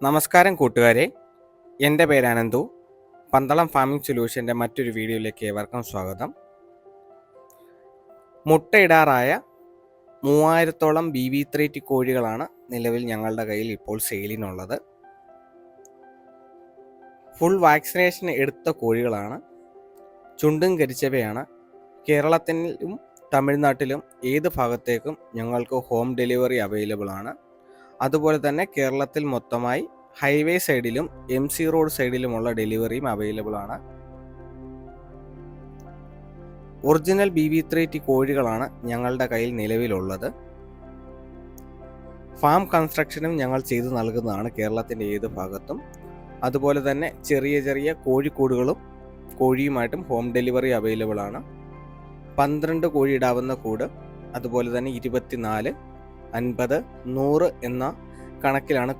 നമസ്കാരം കൂട്ടുകാരെ, എൻ്റെ പേര് അനന്തു. പന്തളം ഫാമിംഗ് സൊല്യൂഷൻ്റെ മറ്റൊരു വീഡിയോയിലേക്ക് ഏവർക്കും സ്വാഗതം. മുട്ടയിടാറായ 3000-ഓളം BB3T കോഴികളാണ് നിലവിൽ ഞങ്ങളുടെ കയ്യിൽ ഇപ്പോൾ സെയിലിനുള്ളത്. ഫുൾ വാക്സിനേഷൻ എടുത്ത കോഴികളാണ്. ചുണ്ടും കരിച്ചവയാണ്. കേരളത്തിലും തമിഴ്നാട്ടിലും ഏത് ഭാഗത്തേക്കും ഞങ്ങൾക്ക് ഹോം ഡെലിവറി അവൈലബിൾ ആണ്. അതുപോലെ തന്നെ കേരളത്തിൽ മൊത്തമായി ഹൈവേ സൈഡിലും MC റോഡ് സൈഡിലുമുള്ള ഡെലിവറിയും അവൈലബിൾ ആണ്. ഒറിജിനൽ BB3T കോഴികളാണ് ഞങ്ങളുടെ കയ്യിൽ നിലവിലുള്ളത്. ഫാം കൺസ്ട്രക്ഷനും ഞങ്ങൾ ചെയ്തു നൽകുന്നതാണ് കേരളത്തിൻ്റെ ഏത് ഭാഗത്തും. അതുപോലെ തന്നെ ചെറിയ ചെറിയ കോഴിക്കൂടുകളും കോഴിയുമായിട്ടും ഹോം ഡെലിവറി അവൈലബിൾ ആണ്. 12 കോഴി ഇടാവുന്ന കൂട്, അതുപോലെ തന്നെ 24, 50, 100 എന്ന കണക്കിലാണ്